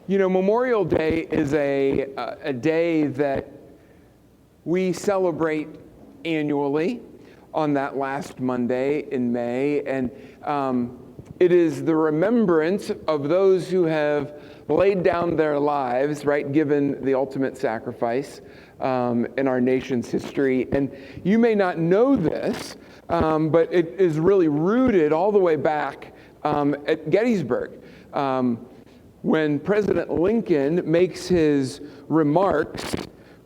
You know, Memorial Day is a day that we celebrate annually on that last Monday in May, and it is the remembrance of those who have laid down their lives, right, given the ultimate sacrifice in our nation's history. And you may not know this, but it is really rooted all the way back at Gettysburg. When President Lincoln makes his remarks,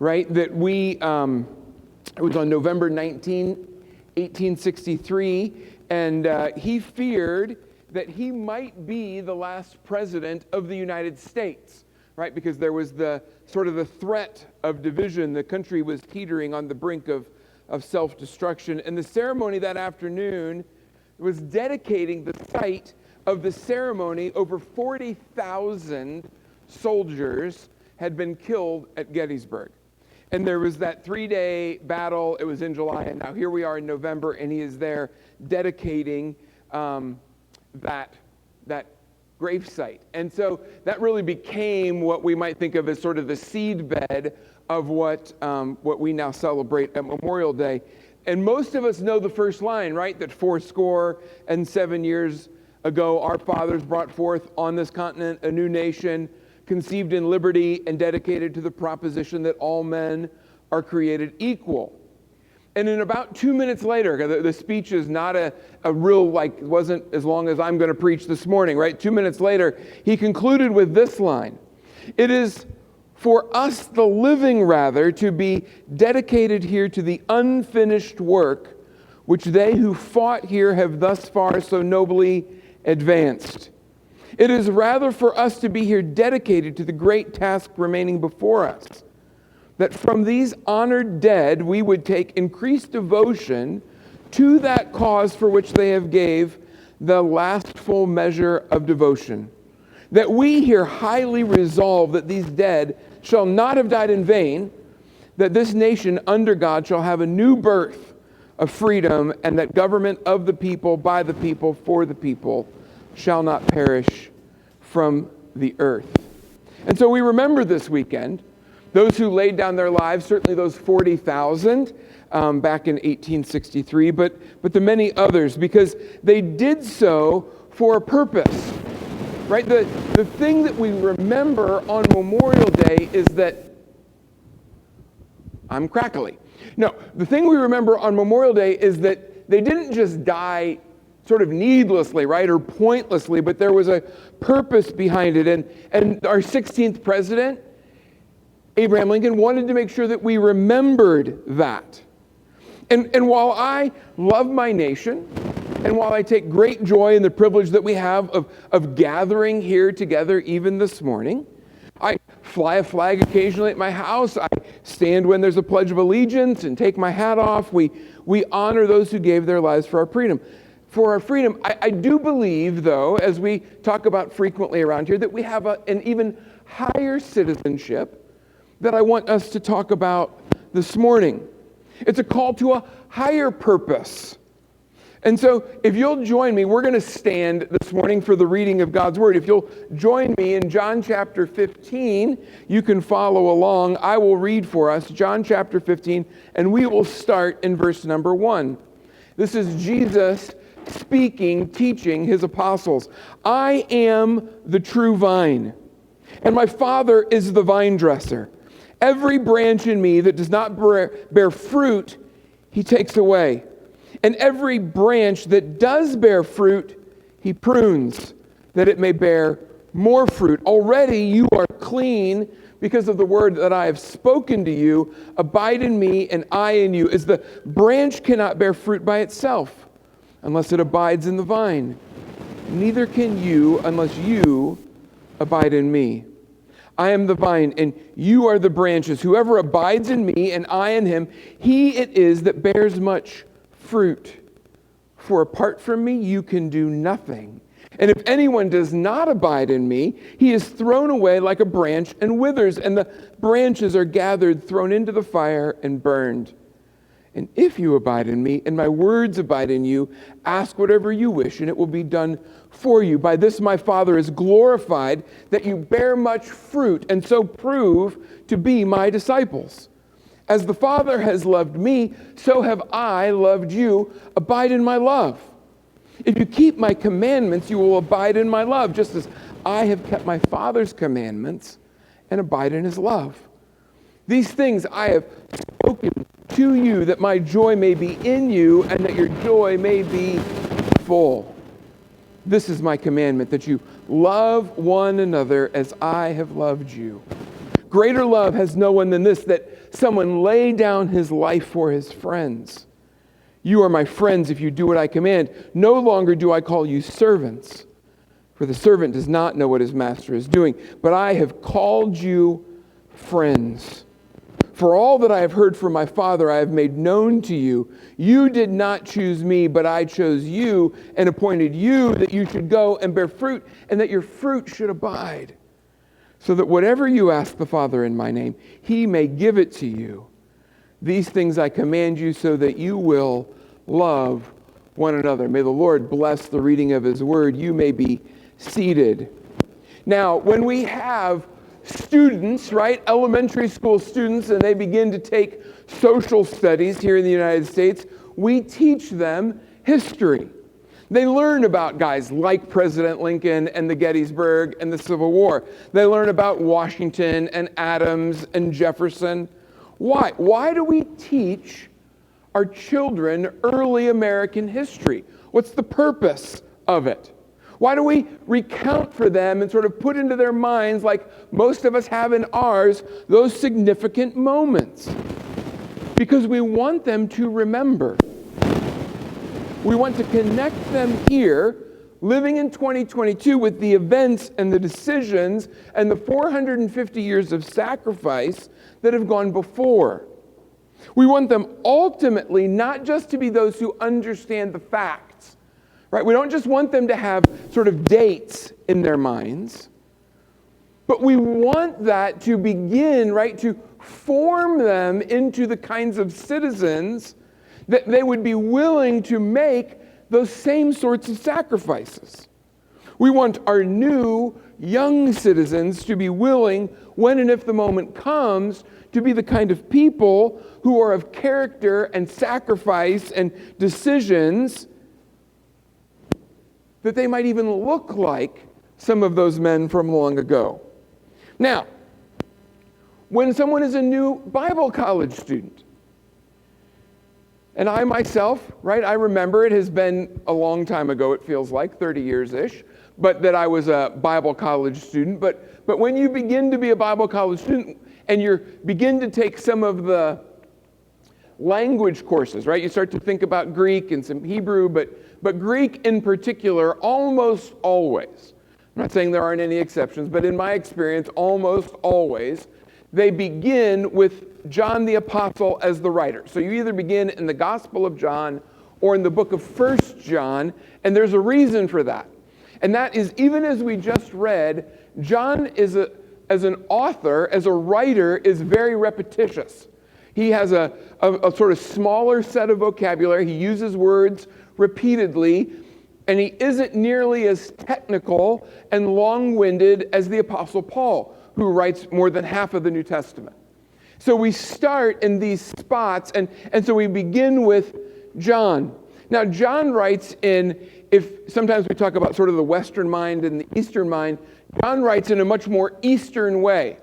right, that it was on November 19, 1863, and he feared that he might be the last president of the United States, right, because there was the threat of division. The country was teetering on the brink of self-destruction. And the ceremony that afternoon was dedicating the site of the ceremony. Over 40,000 soldiers had been killed at Gettysburg. And there was that 3-day battle. It was in July, and now here we are in November, and he is there dedicating that gravesite. And so that really became what we might think of as sort of the seedbed of what we now celebrate at Memorial Day. And most of us know the first line, right? That 77 years ago, our fathers brought forth on this continent a new nation, conceived in liberty and dedicated to the proposition that all men are created equal. And in about 2 minutes later, the speech is not a real, wasn't as long as I'm going to preach this morning, right? 2 minutes later, he concluded with this line: "It is for us, the living, rather, to be dedicated here to the unfinished work which they who fought here have thus far so nobly advanced. It is rather for us to be here dedicated to the great task remaining before us, that from these honored dead we would take increased devotion to that cause for which they have gave the last full measure of devotion. That we here highly resolve that these dead shall not have died in vain, that this nation under God shall have a new birth of freedom, and that government of the people, by the people, for the people, shall not perish from the earth." And so we remember this weekend those who laid down their lives, certainly those 40,000 back in 1863, but the many others, because they did so for a purpose, right? The thing that we remember on Memorial Day is that I'm crackly. No, the thing we remember on Memorial Day is that they didn't just die sort of needlessly, right, or pointlessly, but there was a purpose behind it. And our 16th president, Abraham Lincoln, wanted to make sure that we remembered that. And while I love my nation, and while I take great joy in the privilege that we have of gathering here together even this morning, I fly a flag occasionally at my house. I stand when there's a Pledge of Allegiance and take my hat off. We honor those who gave their lives for our freedom. I do believe, though, as we talk about frequently around here, that we have an even higher citizenship that I want us to talk about this morning. It's a call to a higher purpose. And so if you'll join me, we're going to stand this morning for the reading of God's Word. If you'll join me in John chapter 15, you can follow along. I will read for us John chapter 15, and we will start in verse number 1. This is Jesus speaking, teaching his apostles. "I am the true vine, and my Father is the vine dresser. Every branch in me that does not bear fruit, he takes away. And every branch that does bear fruit, he prunes, that it may bear more fruit. Already you are clean because of the word that I have spoken to you. Abide in me, and I in you. As the branch cannot bear fruit by itself, unless it abides in the vine, neither can you unless you abide in me. I am the vine, and you are the branches. Whoever abides in me, and I in him, he it is that bears much fruit. For apart from me, you can do nothing. And if anyone does not abide in me, he is thrown away like a branch and withers, and the branches are gathered, thrown into the fire, and burned. And if you abide in me, and my words abide in you, ask whatever you wish, and it will be done for you. By this my Father is glorified, that you bear much fruit, and so prove to be my disciples. As the Father has loved me, so have I loved you. Abide in my love. If you keep my commandments, you will abide in my love, just as I have kept my Father's commandments and abide in his love. These things I have spoken to you, that my joy may be in you and that your joy may be full. This is my commandment, that you love one another as I have loved you. Greater love has no one than this, that someone lay down his life for his friends. You are my friends if you do what I command. No longer do I call you servants, for the servant does not know what his master is doing, but I have called you friends. For all that I have heard from my Father, I have made known to you. You did not choose me, but I chose you and appointed you that you should go and bear fruit, and that your fruit should abide, so that whatever you ask the Father in my name, he may give it to you. These things I command you so that you will love one another. May the Lord bless the reading of his word. You may be seated. Now, when we have students, right, elementary school students, and they begin to take social studies here in the United States, we teach them history. They learn about guys like President Lincoln and the Gettysburg and the Civil War. They learn about Washington and Adams and Jefferson. Why? Why do we teach our children early American history? What's the purpose of it? Why do we recount for them and sort of put into their minds, like most of us have in ours, those significant moments? Because we want them to remember. We want to connect them here, living in 2022, with the events and the decisions and the 450 years of sacrifice that have gone before. We want them ultimately not just to be those who understand the facts, right? We don't just want them to have sort of dates in their minds, but we want that to begin, right, to form them into the kinds of citizens that they would be willing to make those same sorts of sacrifices. We want our new young citizens to be willing, when and if the moment comes, to be the kind of people who are of character and sacrifice and decisions that they might even look like some of those men from long ago. Now, when someone is a new Bible college student, and I myself, right, I remember it has been a long time ago, it feels like, 30 years-ish, but that I was a Bible college student. But when you begin to be a Bible college student and you begin to take some of the language courses, right, you start to think about Greek and some Hebrew, but Greek in particular, almost always, I'm not saying there aren't any exceptions, but in my experience, almost always, they begin with John the Apostle as the writer. So you either begin in the Gospel of John or in the book of 1 John, and there's a reason for that. And that is, even as we just read, John as an author, as a writer, is very repetitious. He has a sort of smaller set of vocabulary. He uses words repeatedly, and he isn't nearly as technical and long-winded as the Apostle Paul, who writes more than half of the New Testament. So we start in these spots, and so we begin with John. Now, John writes if sometimes we talk about sort of the Western mind and the Eastern mind, John writes in a much more Eastern way,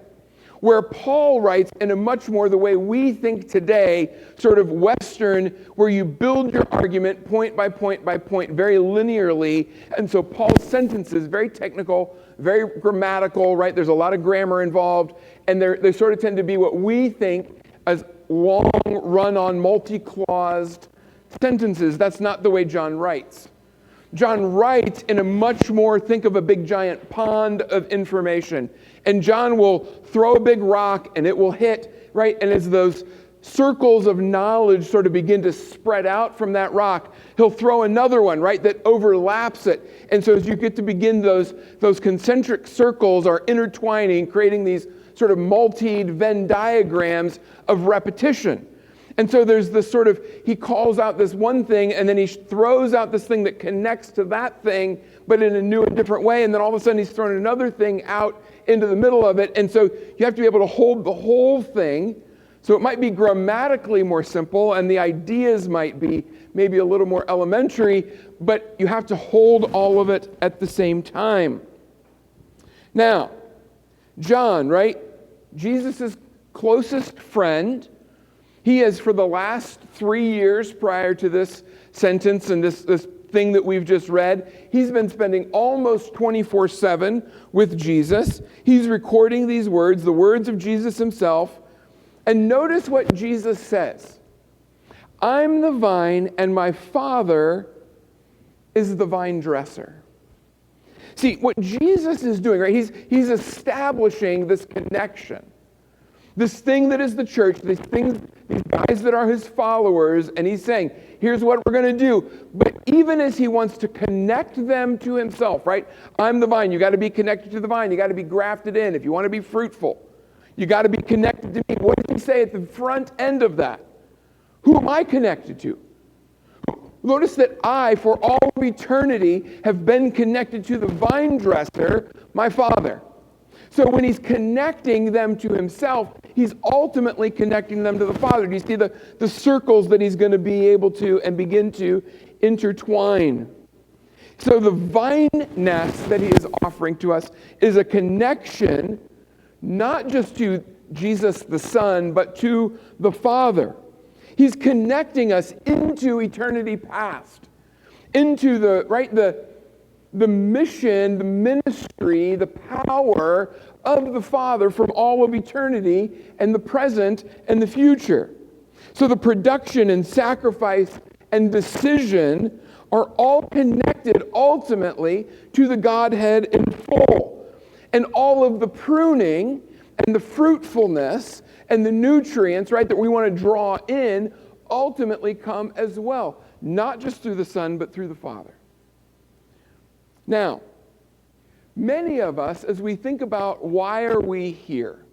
where Paul writes in a much more the way we think today, sort of Western, where you build your argument point by point by point, very linearly. And so Paul's sentences, very technical, very grammatical, right? There's a lot of grammar involved, and they sort of tend to be what we think as long, run-on, multi-claused sentences. That's not the way John writes. John writes in a much more, think of a big giant pond of information. And John will throw a big rock and it will hit, right? And as those circles of knowledge sort of begin to spread out from that rock, he'll throw another one, right, that overlaps it. And so as you get to begin, those concentric circles are intertwining, creating these sort of multi Venn diagrams of repetition. And so there's this sort of, he calls out this one thing, and then he throws out this thing that connects to that thing, but in a new and different way. And then all of a sudden he's thrown another thing out into the middle of it. And so you have to be able to hold the whole thing. So it might be grammatically more simple, and the ideas might be maybe a little more elementary, but you have to hold all of it at the same time. Now, John, right? Jesus' closest friend. He has, for the last 3 years prior to this sentence and this thing that we've just read, he's been spending almost 24/7 with Jesus. He's recording these words, the words of Jesus himself. And notice what Jesus says. I'm the vine, and my Father is the vine dresser. See, what Jesus is doing, right? He's establishing this connection. This thing that is the church, these guys that are his followers, and he's saying, here's what we're going to do. But even as he wants to connect them to himself, right? I'm the vine. You got to be connected to the vine. You got to be grafted in if you want to be fruitful. You got to be connected to me. What does he say at the front end of that? Who am I connected to? Notice that I, for all of eternity, have been connected to the vine dresser, my Father. So when he's connecting them to himself, he's ultimately connecting them to the Father. Do you see the circles that he's going to be able to and begin to intertwine? So the vine-ness that he is offering to us is a connection not just to Jesus the Son, but to the Father. He's connecting us into eternity past, into the mission, the ministry, the power of the Father from all of eternity and the present and the future. So the production and sacrifice and decision are all connected ultimately to the Godhead in full. And all of the pruning and the fruitfulness and the nutrients, right, that we want to draw in ultimately come as well, not just through the Son, but through the Father. Now, many of us, as we think about why are we here,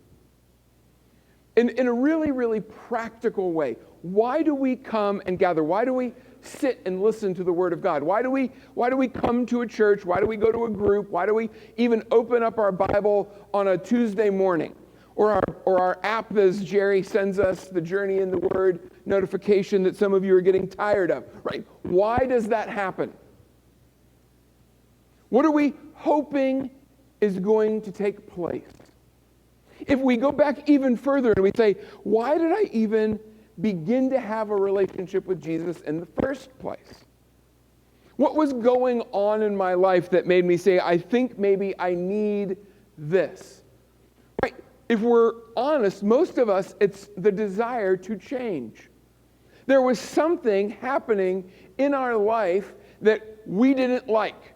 in a really, really practical way, why do we come and gather? Why do we sit and listen to the Word of God? Why do we come to a church? Why do we go to a group? Why do we even open up our Bible on a Tuesday morning? Or our app, as Jerry sends us the Journey in the Word notification that some of you are getting tired of, right? Why does that happen? What are we hoping is going to take place? If we go back even further and we say, why did I even begin to have a relationship with Jesus in the first place? What was going on in my life that made me say, I think maybe I need this? Right? If we're honest, most of us, it's the desire to change. There was something happening in our life that we didn't like.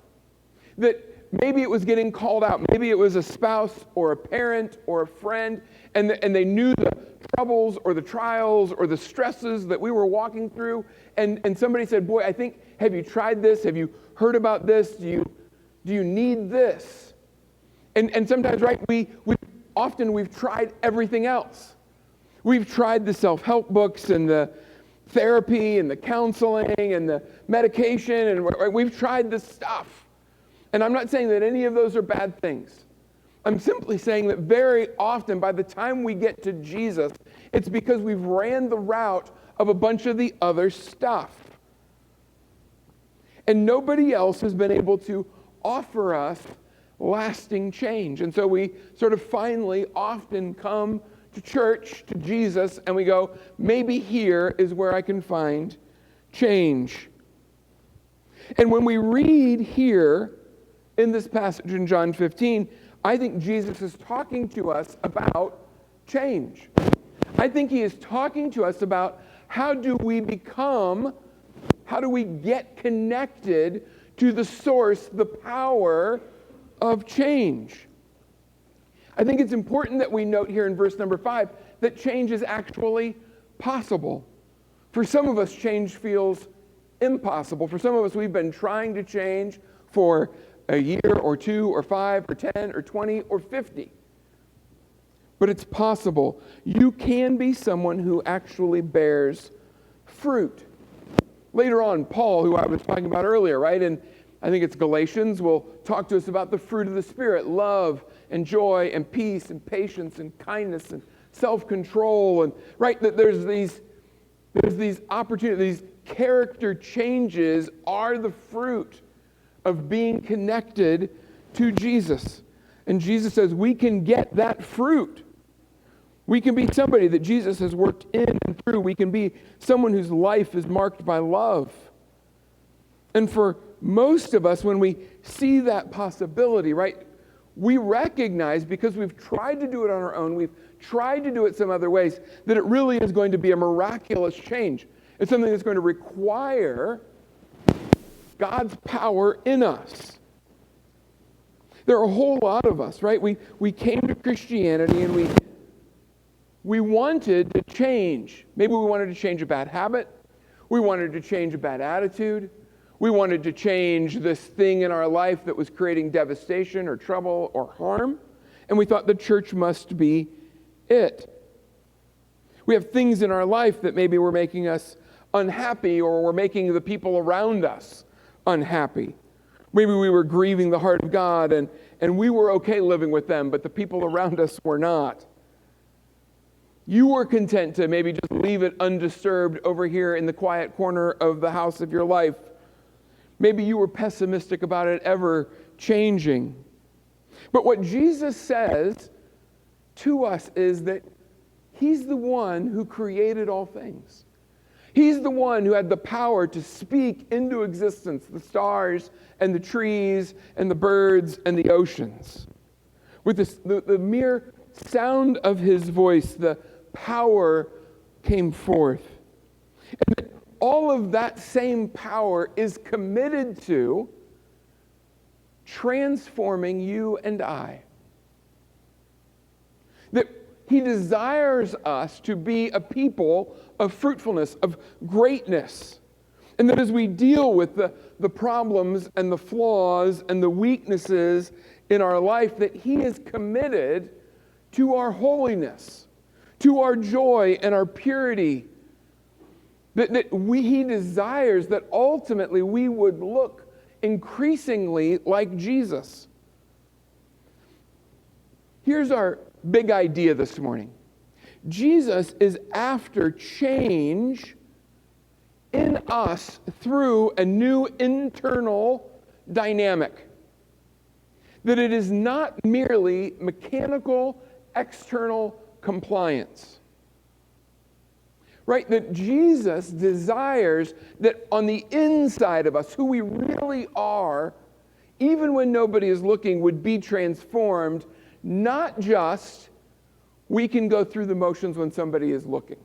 That maybe it was getting called out. Maybe it was a spouse or a parent or a friend, and they knew the troubles or the trials or the stresses that we were walking through. And somebody said, boy, I think, have you tried this? Have you heard about this? Do you need this? And sometimes, right, we've tried everything else. We've tried the self-help books and the therapy and the counseling and the medication, and we've tried this stuff. And I'm not saying that any of those are bad things. I'm simply saying that very often, by the time we get to Jesus, it's because we've ran the route of a bunch of the other stuff. And nobody else has been able to offer us lasting change. And so we sort of finally often come to church, to Jesus, and we go, maybe here is where I can find change. And when we read here in this passage in John 15, I think Jesus is talking to us about change. I think he is talking to us about how do we get connected to the source, the power of change. I think it's important that we note here in verse number 5 that change is actually possible. For some of us, change feels impossible. For some of us, we've been trying to change for a year or 2 or 5 or 10 or 20 or 50. but it's possible. You can be someone who actually bears fruit. Later on, Paul, who I was talking about earlier, right? And I think it's Galatians, will talk to us about the fruit of the Spirit: love and joy and peace and patience and kindness and self-control. And right, that there's these opportunities, these character changes are the fruit of being connected to Jesus. And Jesus says we can get that fruit. We can be somebody that Jesus has worked in and through. We can be someone whose life is marked by love. And for most of us, when we see that possibility, right, we recognize, because we've tried to do it on our own, we've tried to do it some other ways, that it really is going to be a miraculous change. It's something that's going to require God's power in us. There are a whole lot of us, right? We came to Christianity and we wanted to change. Maybe we wanted to change a bad habit. We wanted to change a bad attitude. We wanted to change this thing in our life that was creating devastation or trouble or harm. And we thought the church must be it. We have things in our life that maybe were making us unhappy, or were making the people around us unhappy. Maybe we were grieving the heart of God, and we were okay living with them, but the people around us were not. You were content to maybe just leave it undisturbed over here in the quiet corner of the house of your life. Maybe you were pessimistic about it ever changing. But what Jesus says to us is that He's the one who created all things. He's the one who had the power to speak into existence the stars and the trees and the birds and the oceans. With the mere sound of His voice, the power came forth. And all of that same power is committed to transforming you and I. That He desires us to be a people of fruitfulness, of greatness. And that as we deal with the problems and the flaws and the weaknesses in our life, that He is committed to our holiness, to our joy and our purity. He desires that ultimately we would look increasingly like Jesus. Here's our big idea this morning. Jesus is after change in us through a new internal dynamic. That it is not merely mechanical, external compliance. Right? That Jesus desires that on the inside of us, who we really are, even when nobody is looking, would be transformed. Not just we can go through the motions when somebody is looking.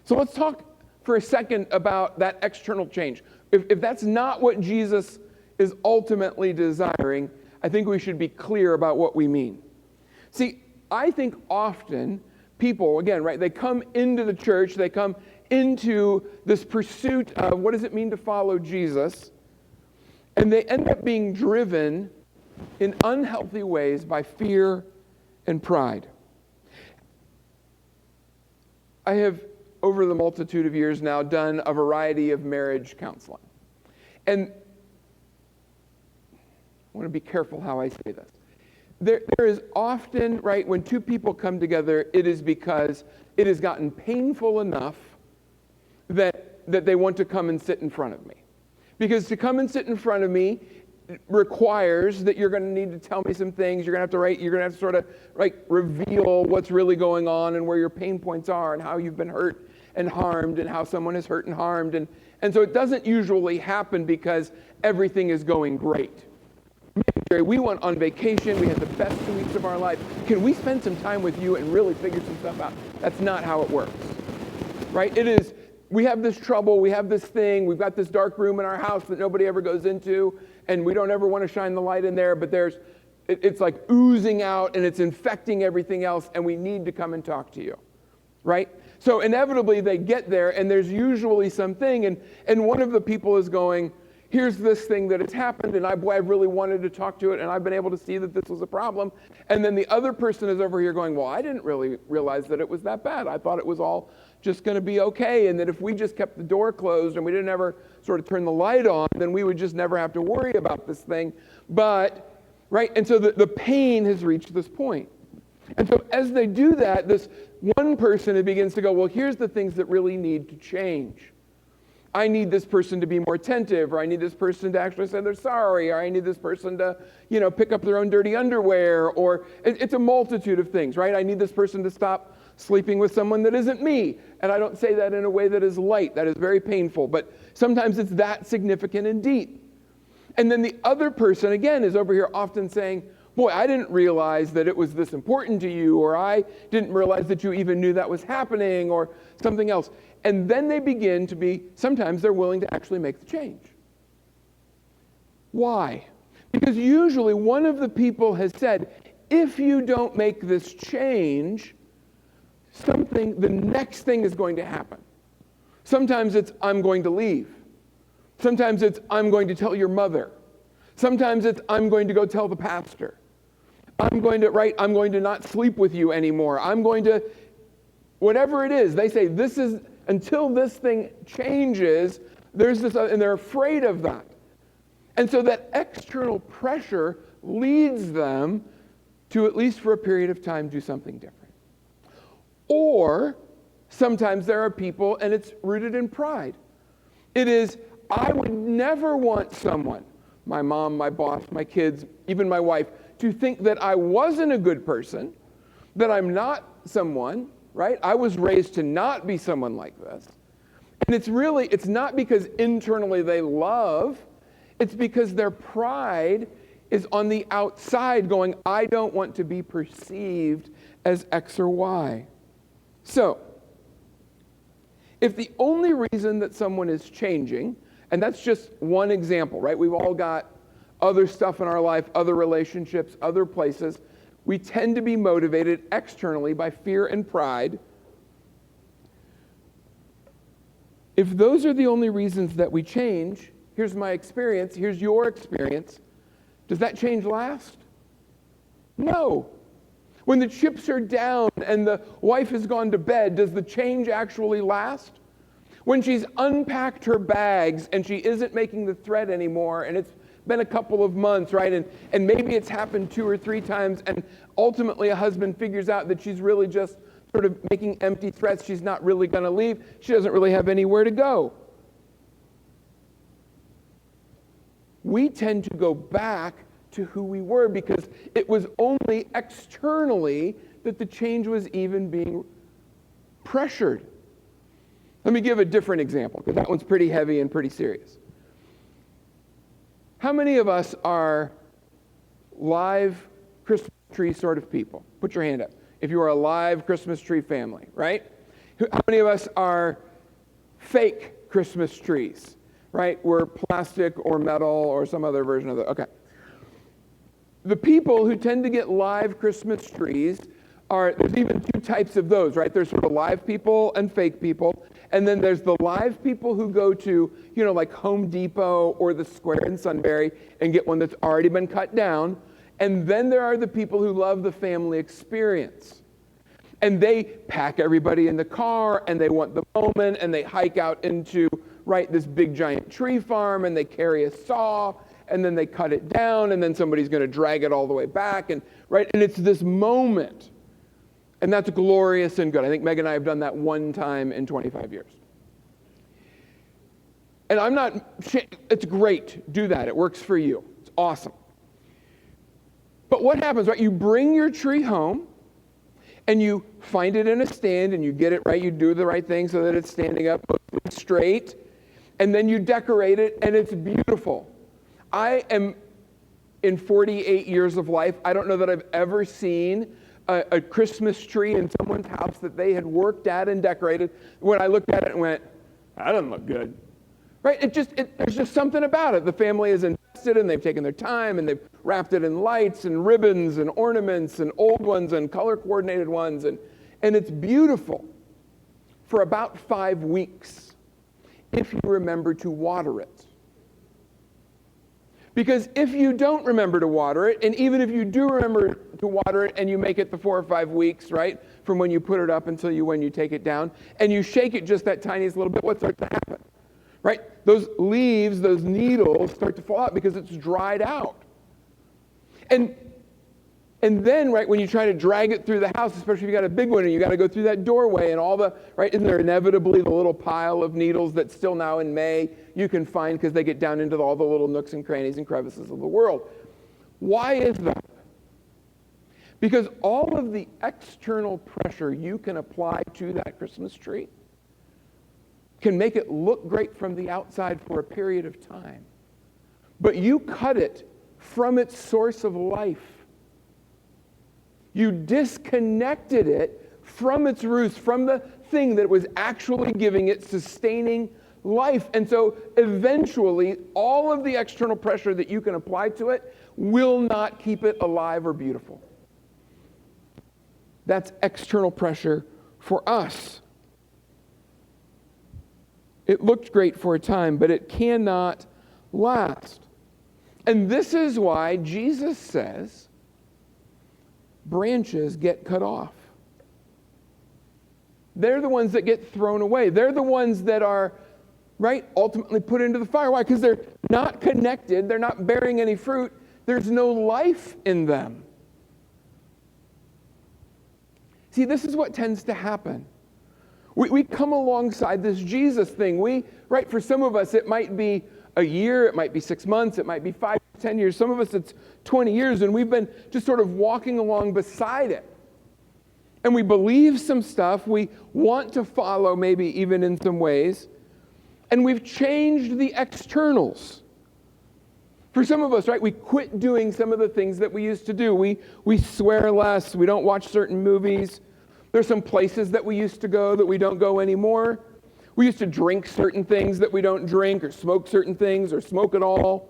So let's talk for a second about that external change. If that's not what Jesus is ultimately desiring, I think we should be clear about what we mean. See, I think often people, again, right, they come into the church, they come into this pursuit of what does it mean to follow Jesus, and they end up being driven in unhealthy ways by fear and pride. I have, over the multitude of years now, done a variety of marriage counseling. And I want to be careful how I say this. There is often, right, when two people come together, it is because it has gotten painful enough that they want to come and sit in front of me. Because to come and sit in front of me requires that you're going to need to tell me some things. You're going to have to sort of reveal what's really going on and where your pain points are and how you've been hurt and harmed and how someone is hurt and harmed. And so it doesn't usually happen because everything is going great. Jerry, we went on vacation. We had the best 2 weeks of our life. Can we spend some time with you and really figure some stuff out? That's not how it works, right? It is, we have this trouble. We have this thing. We've got this dark room in our house that nobody ever goes into, and we don't ever want to shine the light in there, but it's like oozing out, and it's infecting everything else, and we need to come and talk to you, right? So inevitably they get there, and there's usually something, and one of the people is going, here's this thing that has happened, and I've really wanted to talk to it, and I've been able to see that this was a problem. And then the other person is over here going, well, I didn't really realize that it was that bad. I thought it was all just going to be okay, and that if we just kept the door closed and we didn't ever sort of turn the light on, then we would just never have to worry about this thing. But, right, and so the pain has reached this point. And so as they do that, this one person begins to go, well, here's the things that really need to change. I need this person to be more attentive, or I need this person to actually say they're sorry, or I need this person to, pick up their own dirty underwear, or it's a multitude of things, right? I need this person to stop sleeping with someone that isn't me. And I don't say that in a way that is light. That is very painful. But sometimes it's that significant and deep. And then the other person, again, is over here often saying, boy, I didn't realize that it was this important to you, or I didn't realize that you even knew that was happening, or something else. And then they begin to be, sometimes they're willing to actually make the change. Why? Because usually one of the people has said, if you don't make this change, the next thing is going to happen. Sometimes it's, I'm going to leave. Sometimes it's, I'm going to tell your mother. Sometimes it's, I'm going to go tell the pastor. I'm going to not sleep with you anymore. I'm going to, whatever it is, they say, this is, until this thing changes, there's this, and they're afraid of that. And so that external pressure leads them to, at least for a period of time, do something different. Or sometimes there are people, and it's rooted in pride. It is, I would never want someone, my mom, my boss, my kids, even my wife, to think that I wasn't a good person, that I'm not someone, right? I was raised to not be someone like this. And it's not because internally they love, it's because their pride is on the outside going, I don't want to be perceived as X or Y. So, if the only reason that someone is changing, and that's just one example, right? We've all got other stuff in our life, other relationships, other places. We tend to be motivated externally by fear and pride. If those are the only reasons that we change, here's my experience, here's your experience, does that change last? No. When the chips are down and the wife has gone to bed, does the change actually last? When she's unpacked her bags and she isn't making the thread anymore, and it's been a couple of months, right? And maybe it's happened 2 or 3 times, and ultimately a husband figures out that she's really just sort of making empty threats. She's not really going to leave. She doesn't really have anywhere to go. We tend to go back to who we were because it was only externally that the change was even being pressured. Let me give a different example, because that one's pretty heavy and pretty serious. How many of us are live Christmas tree sort of people? Put your hand up. If you are a live Christmas tree family, right? How many of us are fake Christmas trees, right? We're plastic or metal or some other version of that. Okay. The people who tend to get live Christmas trees there's even 2 types of those, right? There's sort of live people and fake people. And then there's the live people who go to, like Home Depot or the Square in Sunbury and get one that's already been cut down. And then there are the people who love the family experience. And they pack everybody in the car, and they want the moment, and they hike out into, right, this big giant tree farm, and they carry a saw, and then they cut it down, and then somebody's going to drag it all the way back, and it's this moment. And that's glorious and good. I think Meg and I have done that one time in 25 years. And it's great. Do that. It works for you. It's awesome. But what happens, right? You bring your tree home, and you find it in a stand, and you get it right. You do the right thing so that it's standing up straight, and then you decorate it, and it's beautiful. I am, in 48 years of life, I don't know that I've ever seen a Christmas tree in someone's house that they had worked at and decorated. When I looked at it and went, that doesn't look good. Right? There's just something about it. The family is invested, and they've taken their time, and they've wrapped it in lights and ribbons and ornaments and old ones and color-coordinated ones, and it's beautiful for about 5 weeks if you remember to water it. Because if you don't remember to water it, and even if you do remember to water it and you make it the 4 or 5 weeks, right, from when you put it up until when you take it down, and you shake it just that tiniest little bit, what starts to happen? Right? Those leaves, those needles start to fall out because it's dried out. And then, right, when you try to drag it through the house, especially if you got a big one and you got to go through that doorway and all the, right, isn't there inevitably the little pile of needles that still now in May you can find because they get down into all the little nooks and crannies and crevices of the world? Why is that? Because all of the external pressure you can apply to that Christmas tree can make it look great from the outside for a period of time. But you cut it from its source of life. You disconnected it from its roots, from the thing that was actually giving it sustaining life. And so eventually, all of the external pressure that you can apply to it will not keep it alive or beautiful. That's external pressure for us. It looked great for a time, but it cannot last. And this is why Jesus says, branches get cut off. They're the ones that get thrown away. They're the ones that are, right, ultimately put into the fire. Why? Because they're not connected. They're not bearing any fruit. There's no life in them. See, this is what tends to happen. We come alongside this Jesus thing. Right, for some of us, it might be a year, it might be 6 months, it might be 5, 10 years. Some of us, it's 20 years, and we've been just sort of walking along beside it. And we believe some stuff. We want to follow, maybe even in some ways. And we've changed the externals. For some of us, right, we quit doing some of the things that we used to do. We swear less. We don't watch certain movies. There's some places that we used to go that we don't go anymore. We used to drink certain things that we don't drink, or smoke certain things, or smoke at all.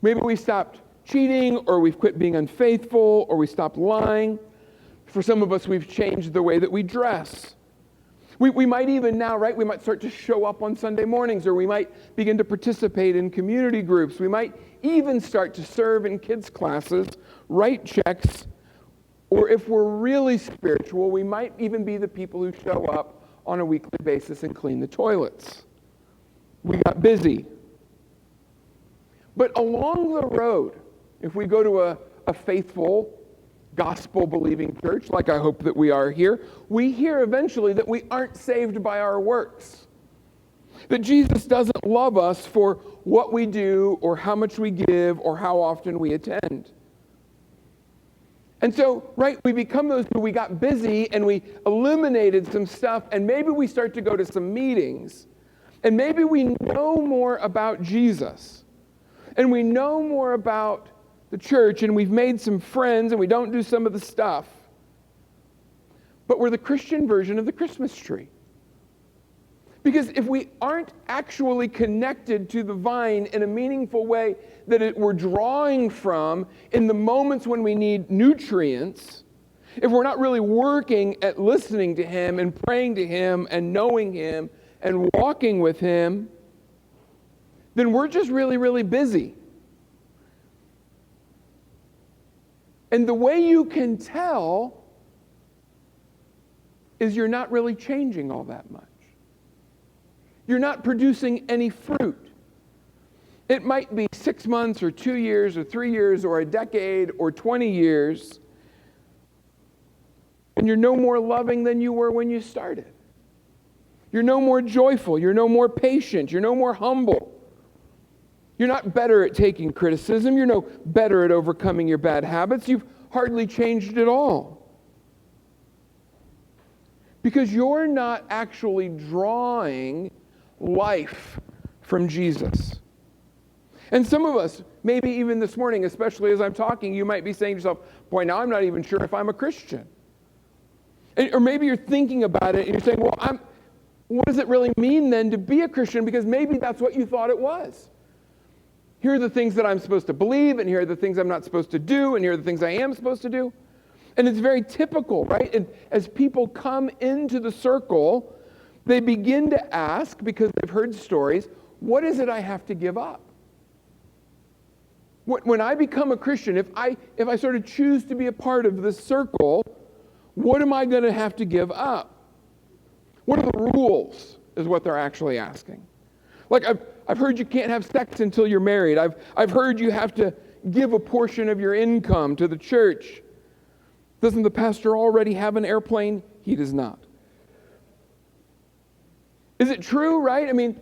Maybe we stopped cheating, or we've quit being unfaithful, or we stopped lying. For some of us, we've changed the way that we dress. We might even now, right, we might start to show up on Sunday mornings, or we might begin to participate in community groups. We might even start to serve in kids' classes, write checks, or if we're really spiritual, we might even be the people who show up on a weekly basis and clean the toilets. We got busy. But along the road, if we go to a faithful, gospel-believing church, like I hope that we are here, we hear eventually that we aren't saved by our works. That Jesus doesn't love us for what we do, or how much we give, or how often we attend. And so, right, we become those who we got busy and we eliminated some stuff, and maybe we start to go to some meetings, and maybe we know more about Jesus, and we know more about the church, and we've made some friends, and we don't do some of the stuff, but we're the Christian version of the Christmas tree. Because if we aren't actually connected to the vine in a meaningful way that we're drawing from in the moments when we need nutrients, if we're not really working at listening to him and praying to him and knowing him and walking with him, then we're just really, really busy. And the way you can tell is you're not really changing all that much. You're not producing any fruit. It might be 6 months or 2 years or 3 years or a decade or 20 years, and you're no more loving than you were when you started. You're no more joyful. You're no more patient. You're no more humble. You're not better at taking criticism. You're no better at overcoming your bad habits. You've hardly changed at all. Because you're not actually drawing life from Jesus. And some of us, maybe even this morning, especially as I'm talking, you might be saying to yourself, boy, now I'm not even sure if I'm a Christian. Or maybe you're thinking about it and you're saying, well, what does it really mean then to be a Christian? Because maybe that's what you thought it was. Here are the things that I'm supposed to believe, and here are the things I'm not supposed to do, and here are the things I am supposed to do. And it's very typical, right? And as people come into the circle, they begin to ask, because they've heard stories, what is it I have to give up? When I become a Christian, if I sort of choose to be a part of this circle, what am I going to have to give up? What are the rules, is what they're actually asking. Like, I've heard you can't have sex until you're married. I've heard you have to give a portion of your income to the church. Doesn't the pastor already have an airplane? He does not. Is it true, right? I mean,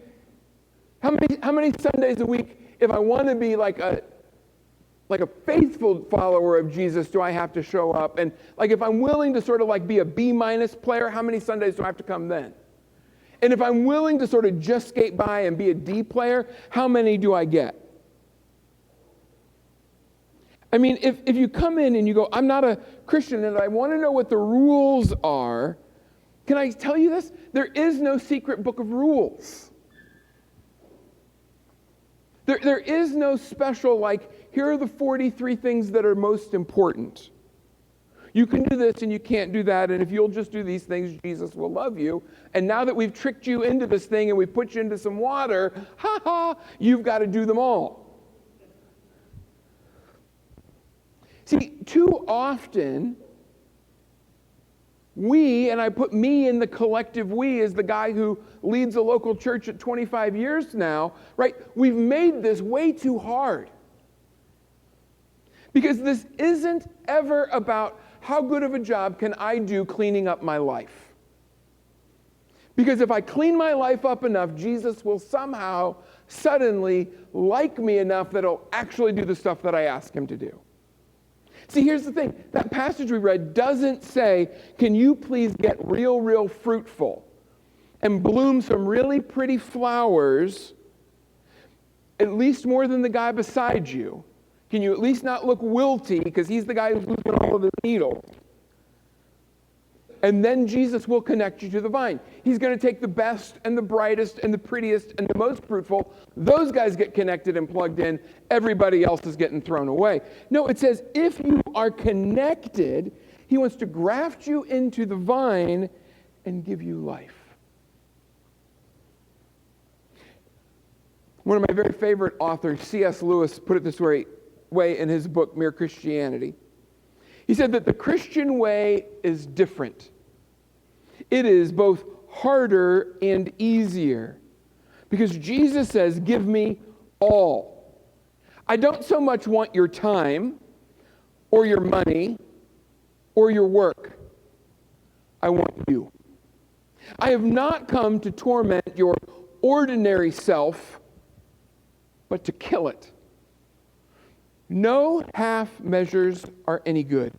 how many Sundays a week, if I want to be like a faithful follower of Jesus, do I have to show up? And like, if I'm willing to sort of like be a B- player, how many Sundays do I have to come then? And if I'm willing to sort of just skate by and be a D player, how many do I get? I mean, if you come in and you go, I'm not a Christian and I want to know what the rules are, can I tell you this? There is no secret book of rules. There is no special, like, here are the 43 things that are most important. You can do this and you can't do that, and if you'll just do these things, Jesus will love you. And now that we've tricked you into this thing and we've put you into some water, you've got to do them all. See, too often, we, and I put me in the collective we as the guy who leads a local church at 25 years now, right? We've made this way too hard. Because this isn't ever about how good of a job can I do cleaning up my life. Because if I clean my life up enough, Jesus will somehow, suddenly like me enough that he'll actually do the stuff that I ask him to do. See, here's the thing. That passage we read doesn't say, can you please get real fruitful and bloom some really pretty flowers, at least more than the guy beside you? Can you at least not look wilty because he's the guy who's losing all of his needles? And then Jesus will connect you to the vine. He's going to take the best and the brightest and the prettiest and the most fruitful. Those guys get connected and plugged in. Everybody else is getting thrown away. No, it says if you are connected, he wants to graft you into the vine and give you life. One of my very favorite authors, C.S. Lewis, put it this way in his book, Mere Christianity. He said that the Christian way is different. It is both harder and easier. Because Jesus says, give me all. I don't so much want your time, or your money, or your work. I want you. I have not come to torment your ordinary self, but to kill it. No half measures are any good.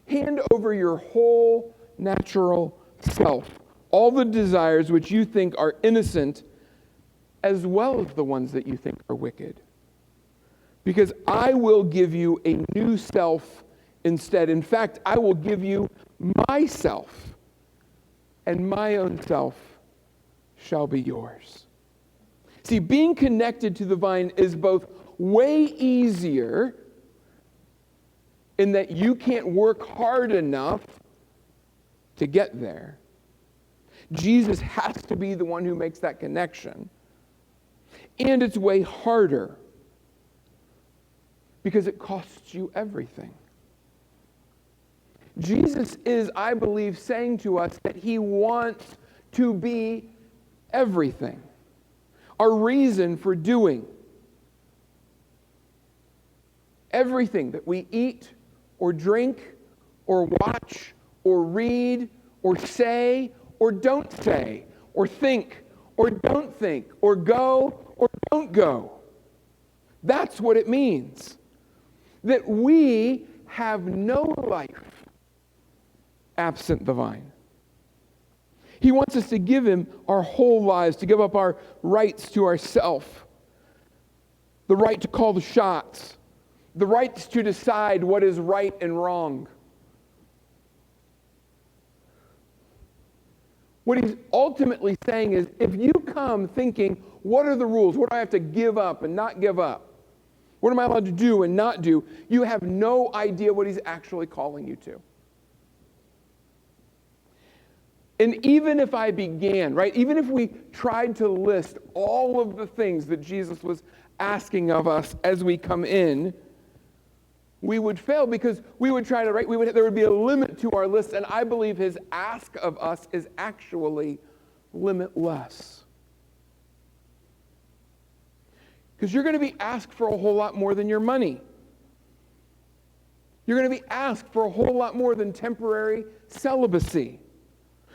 Hand over your whole natural self, all the desires which you think are innocent, as well as the ones that you think are wicked. Because I will give you a new self instead. In fact, I will give you myself, and my own self shall be yours. See, being connected to the vine is both way easier in that you can't work hard enough to get there. Jesus has to be the one who makes that connection. And it's way harder because it costs you everything. Jesus is, I believe, saying to us that he wants to be everything. Our reason for doing everything that we eat or drink or watch or read or say or don't say or think or don't think or go or don't go. That's what it means. That we have no life absent the vine. He wants us to give him our whole lives, to give up our rights to ourself, the right to call the shots, the right to decide what is right and wrong. What he's ultimately saying is, if you come thinking, what are the rules? What do I have to give up and not give up? What am I allowed to do and not do? You have no idea what he's actually calling you to. And even if I began, right, even if we tried to list all of the things that Jesus was asking of us as we come in, we would fail because we would try to, right? There would be a limit to our list, and I believe his ask of us is actually limitless. Because you're going to be asked for a whole lot more than your money. You're going to be asked for a whole lot more than temporary celibacy.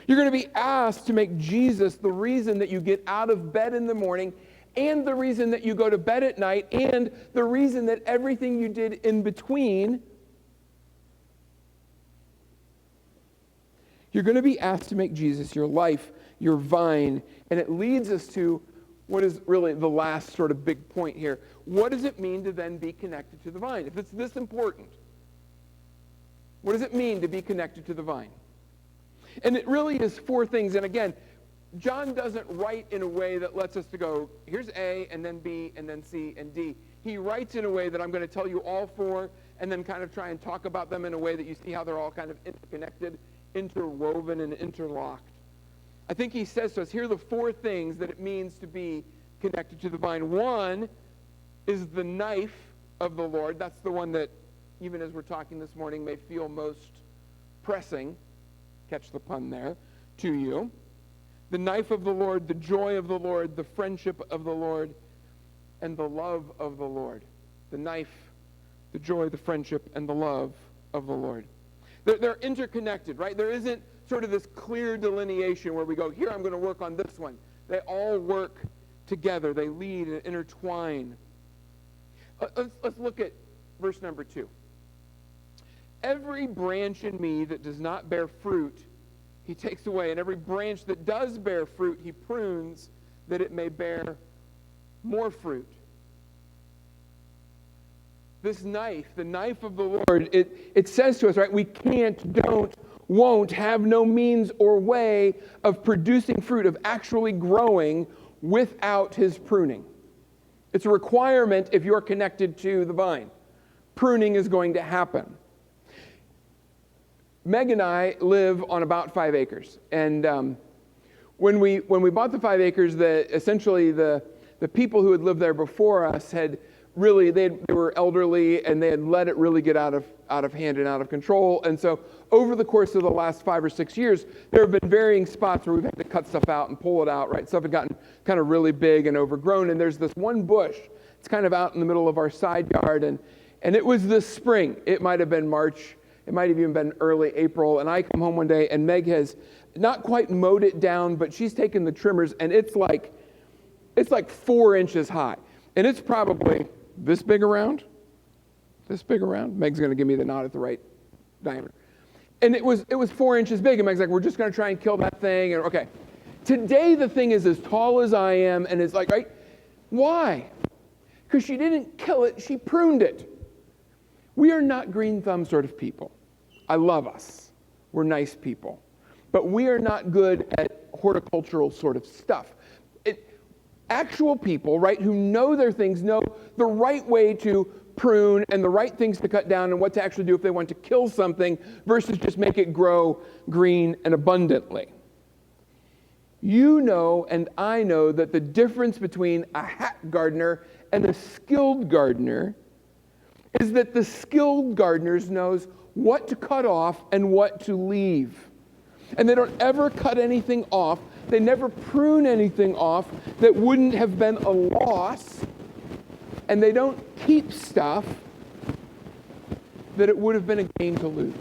You're going to be asked to make Jesus the reason that you get out of bed in the morning, and the reason that you go to bed at night, and the reason that everything you did in between. You're going to be asked to make Jesus your life, your vine, and it leads us to what is really the last sort of big point here. What does it mean to then be connected to the vine? If it's this important, what does it mean to be connected to the vine? And it really is four things. And again, John doesn't write in a way that lets us to go, here's A, and then B, and then C, and D. He writes in a way that I'm going to tell you all four, and then kind of try and talk about them in a way that you see how they're all kind of interconnected, interwoven, and interlocked. I think he says to us, here are the four things that it means to be connected to the vine. One is the knife of the Lord. That's the one that, even as we're talking this morning, may feel most pressing, catch the pun there, to you. The knife of the Lord, the joy of the Lord, the friendship of the Lord, and the love of the Lord. The knife, the joy, the friendship, and the love of the Lord. They're interconnected, right? There isn't sort of this clear delineation where we go, here I'm going to work on this one. They all work together. They lead and intertwine. Let's look at verse number 2. Every branch in me that does not bear fruit, he takes away. And every branch that does bear fruit, he prunes that it may bear more fruit. This knife, the knife of the Lord, it says to us, right, we can't, don't, won't, have no means or way of producing fruit, of actually growing without his pruning. It's a requirement if you're connected to the vine. Pruning is going to happen. Meg and I live on about 5 acres. And when we bought the 5 acres, essentially the people who had lived there before us had really, they were elderly, and they had let it really get out of hand and out of control. And so over the course of the last 5 or 6 years, there have been varying spots where we've had to cut stuff out and pull it out, right? Stuff had gotten kind of really big and overgrown. And there's this one bush. It's kind of out in the middle of our side yard. And it was this spring. It might have been March. It might have even been early April. And I come home one day, and Meg has not quite mowed it down, but she's taken the trimmers, and it's like 4 inches high. And it's probably this big around. Meg's going to give me the nod at the right diameter. And it was 4 inches big, and Meg's like, we're just going to try and kill that thing. And okay. Today the thing is as tall as I am, and it's like, right? Why? Because she didn't kill it, she pruned it. We are not green thumb sort of people. I love us. We're nice people. But we are not good at horticultural sort of stuff. Actual people, right, who know their things, know the right way to prune and the right things to cut down and what to actually do if they want to kill something versus just make it grow green and abundantly. You know and I know that the difference between a hack gardener and a skilled gardener is that the skilled gardener knows what to cut off and what to leave. And they don't ever cut anything off. They never prune anything off that wouldn't have been a loss. And they don't keep stuff that it would have been a gain to lose.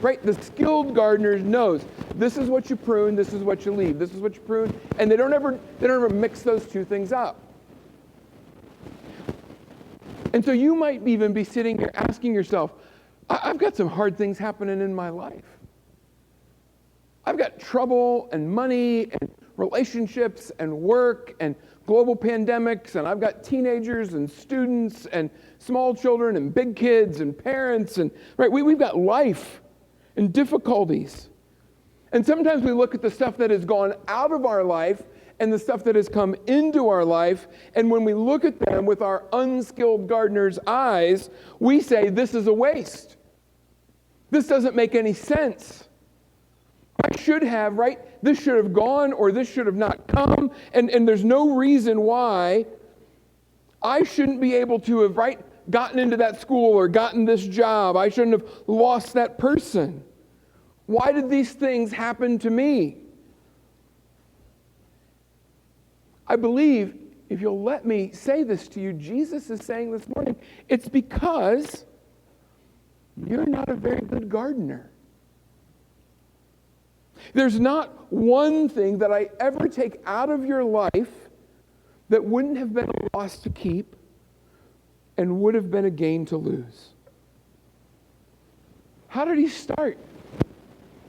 Right? The skilled gardener knows this is what you prune, this is what you leave, this is what you prune, and they don't ever mix those two things up. And so you might even be sitting here asking yourself, I've got some hard things happening in my life. I've got trouble and money and relationships and work and global pandemics, and I've got teenagers and students and small children and big kids and parents, and right, we've got life and difficulties. And sometimes we look at the stuff that has gone out of our life and the stuff that has come into our life, and when we look at them with our unskilled gardener's eyes, we say, this is a waste. This doesn't make any sense. I should have, right? This should have gone, or this should have not come, and there's no reason why I shouldn't be able to have, right, gotten into that school or gotten this job. I shouldn't have lost that person. Why did these things happen to me? I believe, if you'll let me say this to you, Jesus is saying this morning, it's because you're not a very good gardener. There's not one thing that I ever take out of your life that wouldn't have been a loss to keep and would have been a gain to lose. How did he start?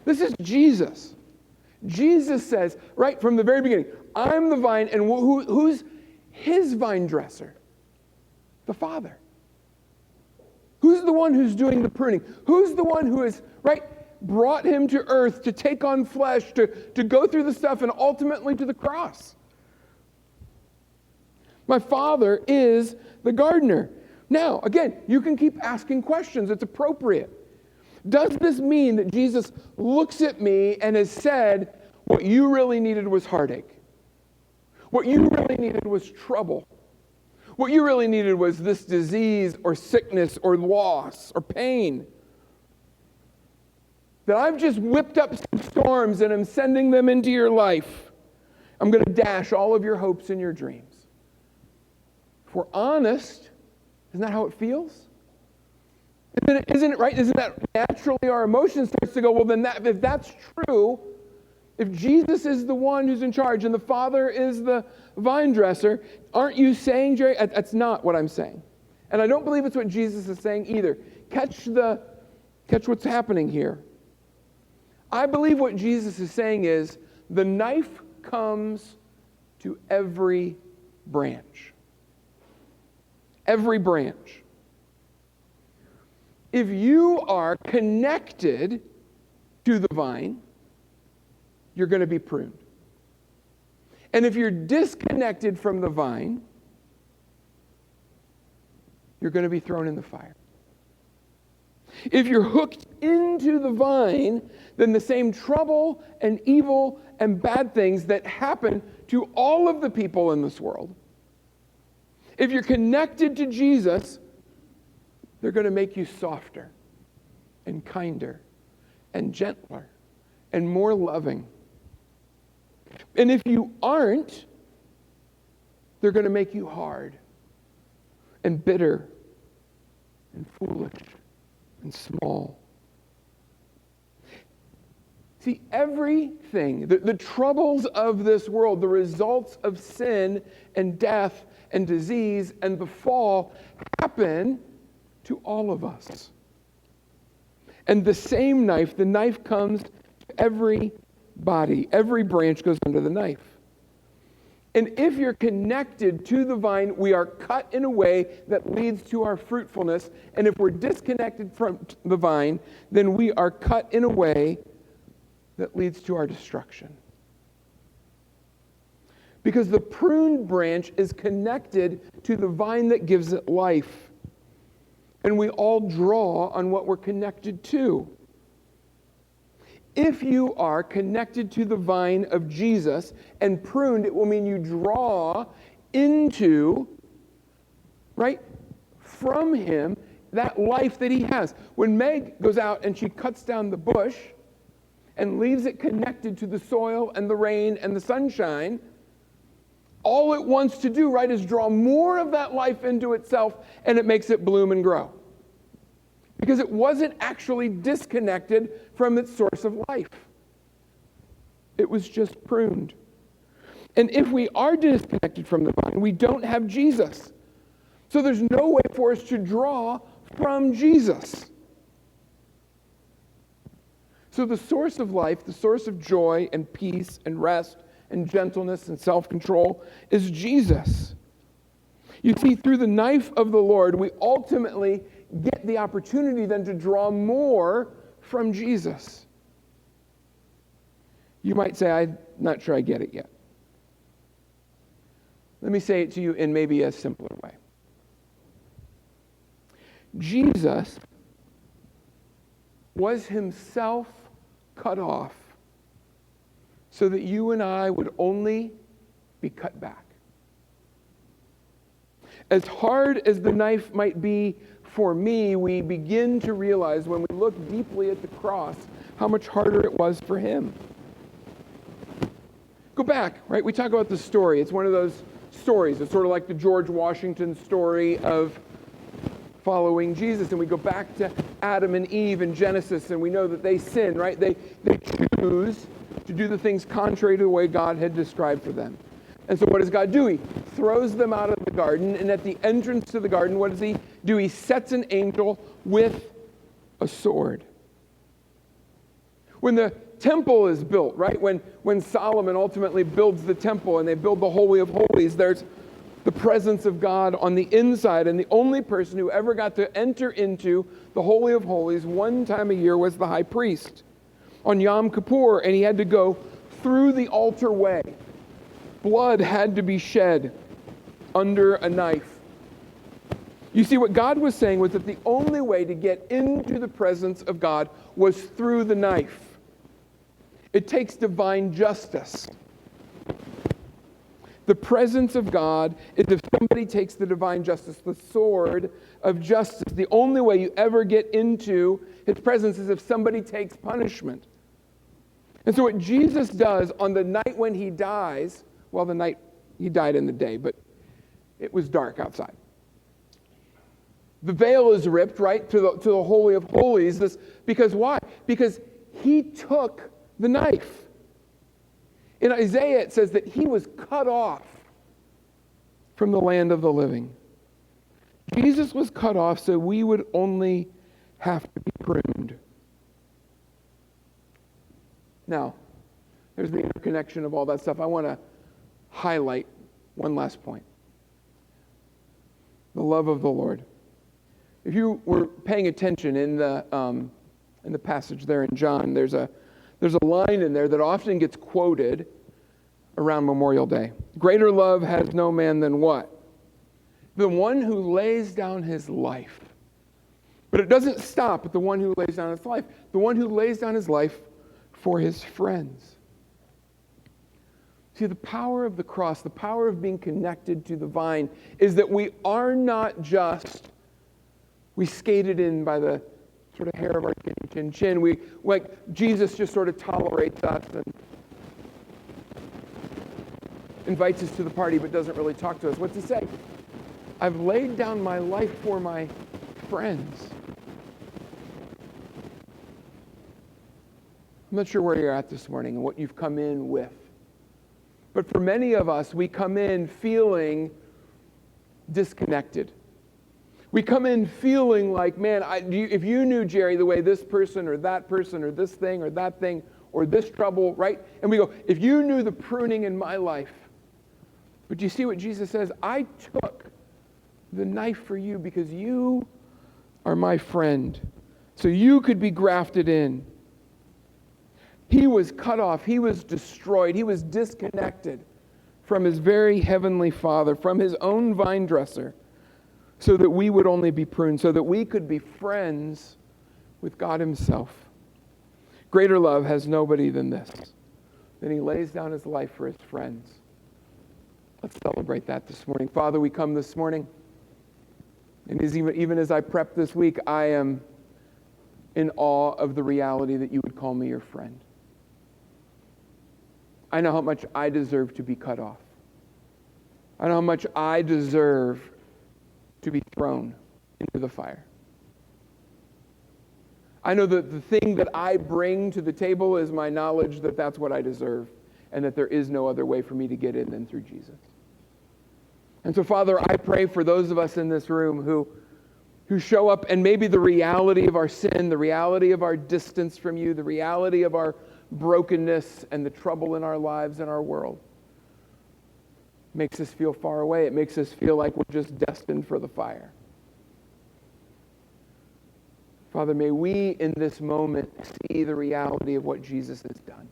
This is Jesus. Jesus says, right from the very beginning, I'm the vine, and who's his vine dresser? The Father. Who's the one who's doing the pruning? Who's the one who has, right, brought him to earth to take on flesh, to go through the stuff, and ultimately to the cross? My Father is the gardener. Now, again, you can keep asking questions. It's appropriate. Does this mean that Jesus looks at me and has said, what you really needed was heartache? What you really needed was trouble? What you really needed was this disease or sickness or loss or pain? That I've just whipped up some storms and I'm sending them into your life. I'm going to dash all of your hopes and your dreams. If we're honest, isn't that how it feels? Isn't it right? Isn't that naturally our emotion starts to go, well, then if that's true, if Jesus is the one who's in charge and the Father is the vine dresser, aren't you saying, Jerry? That's not what I'm saying. And I don't believe it's what Jesus is saying either. Catch what's happening here. I believe what Jesus is saying is the knife comes to every branch. Every branch. If you are connected to the vine, you're going to be pruned. And if you're disconnected from the vine, you're going to be thrown in the fire. If you're hooked into the vine, then the same trouble and evil and bad things that happen to all of the people in this world, if you're connected to Jesus, they're going to make you softer and kinder and gentler and more loving. And if you aren't, they're going to make you hard and bitter and foolish and small. See, everything, the troubles of this world, the results of sin and death and disease and the fall happen to all of us. And the same knife, the knife comes to every body. Every branch goes under the knife. And if you're connected to the vine, we are cut in a way that leads to our fruitfulness. And if we're disconnected from the vine, then we are cut in a way that leads to our destruction. Because the pruned branch is connected to the vine that gives it life. And we all draw on what we're connected to. If you are connected to the vine of Jesus and pruned, it will mean you draw into, right, from him, that life that he has. When Meg goes out and she cuts down the bush and leaves it connected to the soil and the rain and the sunshine, all it wants to do, right, is draw more of that life into itself, and it makes it bloom and grow. Because it wasn't actually disconnected from its source of life. It was just pruned. And if we are disconnected from the vine, we don't have Jesus. So there's no way for us to draw from Jesus. So the source of life, the source of joy and peace and rest and gentleness and self-control is Jesus. You see, through the knife of the Lord, we ultimately get the opportunity then to draw more from Jesus. You might say, I'm not sure I get it yet. Let me say it to you in maybe a simpler way. Jesus was himself cut off so that you and I would only be cut back. As hard as the knife might be for me, we begin to realize when we look deeply at the cross how much harder it was for him. Go back, right? We talk about the story. It's one of those stories. It's sort of like the George Washington story of following Jesus. And we go back to Adam and Eve in Genesis, and we know that they sin, right? They choose to do the things contrary to the way God had described for them. And so what does God do? He throws them out of the garden, and at the entrance to the garden, what does he do? He sets an angel with a sword. When the temple is built, right? When Solomon ultimately builds the temple and they build the Holy of Holies, there's the presence of God on the inside, and the only person who ever got to enter into the Holy of Holies one time a year was the high priest on Yom Kippur, and he had to go through the altar way. Blood had to be shed under a knife. You see, what God was saying was that the only way to get into the presence of God was through the knife. It takes divine justice. The presence of God is if somebody takes the divine justice, the sword of justice. The only way you ever get into his presence is if somebody takes punishment. And so what Jesus does on the night when he dies, well, the night he died in the day, but it was dark outside. The veil is ripped, right, to the Holy of Holies. Because why? Because he took the knife. In Isaiah, it says that he was cut off from the land of the living. Jesus was cut off so we would only have to be pruned. Now, there's the interconnection of all that stuff. I want to highlight one last point. The love of the Lord. If you were paying attention in the passage there in John, there's a line in there that often gets quoted around Memorial Day. Greater love has no man than what? The one who lays down his life. But it doesn't stop at the one who lays down his life. The one who lays down his life for his friends. See, the power of the cross, the power of being connected to the vine, is that we are not just, we skated in by the sort of hair of our chin. We, like, Jesus just sort of tolerates us and invites us to the party but doesn't really talk to us. What's he say? I've laid down my life for my friends. I'm not sure where you're at this morning and what you've come in with. But for many of us, we come in feeling disconnected. We come in feeling like, man, if you knew, Jerry, the way this person or this thing or that thing or this trouble, right? And we go, if you knew the pruning in my life. But you see what Jesus says? I took the knife for you because you are my friend. So you could be grafted in. He was cut off. He was destroyed. He was disconnected from his very heavenly Father, from his own vine dresser, so that we would only be pruned, so that we could be friends with God himself. Greater love has nobody than this. Then he lays down his life for his friends. Let's celebrate that this morning. Father, we come this morning, and even as I prep this week, I am in awe of the reality that you would call me your friend. I know how much I deserve to be cut off. I know how much I deserve to be thrown into the fire. I know that the thing that I bring to the table is my knowledge that that's what I deserve and that there is no other way for me to get in than through Jesus. And so, Father, I pray for those of us in this room who show up and maybe the reality of our sin, the reality of our distance from you, the reality of our brokenness and the trouble in our lives and our world makes us feel far away. It makes us feel like we're just destined for the fire. Father, may we in this moment see the reality of what Jesus has done.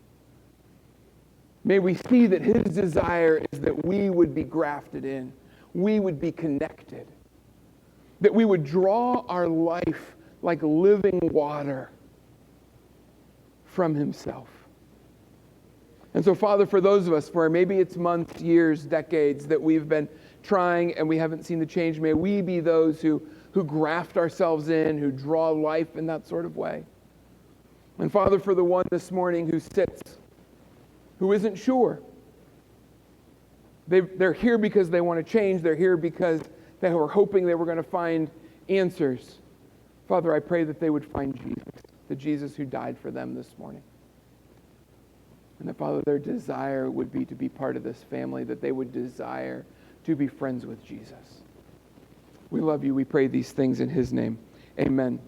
May we see that his desire is that we would be grafted in, we would be connected, that we would draw our life like living water from himself. And so, Father, for those of us, for maybe it's months, years, decades, that we've been trying and we haven't seen the change. May we be those who graft ourselves in, who draw life in that sort of way. And Father, for the one this morning who sits, who isn't sure, they're here because they want to change. They're here because they were hoping they were going to find answers. Father, I pray that they would find Jesus, the Jesus who died for them this morning. And that, Father, their desire would be to be part of this family, that they would desire to be friends with Jesus. We love you. We pray these things in his name. Amen.